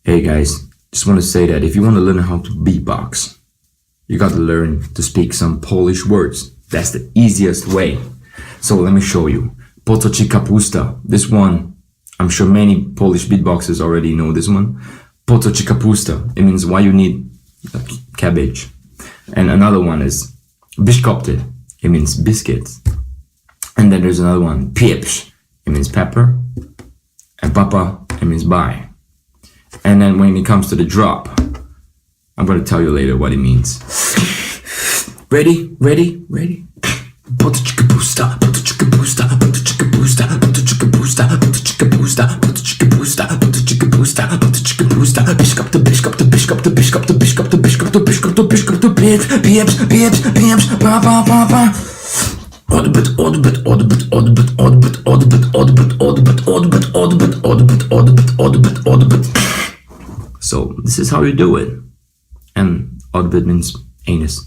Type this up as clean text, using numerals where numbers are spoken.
Hey guys, just want to say that if you want to learn how to beatbox, you got to learn to speak some Polish words. That's the easiest way. So let me show you. Po co ci kapusta? This one, I'm sure many Polish beatboxers already know this one. Po co ci kapusta? It means why you need cabbage. And another one is biszkopty. It means biscuits. And then there's another one, pieprz. It means pepper. And papa, it means bye. And then when it comes to the drop, I'm going to tell you later what it means. Ready? Ready? Ready? Put chicka boosta, put chicka boosta, put chicka boosta, put chicka boosta, put chicka boosta, put chicka boosta, put chicka boosta, put chicka boosta, bishkop to bishkop to bishkop to bishkop to bishkop to bishkop to bishkop to bishkop to pieprz, pa pa pa pa. Odbyt. So this is how you do it. And odbyt means anus.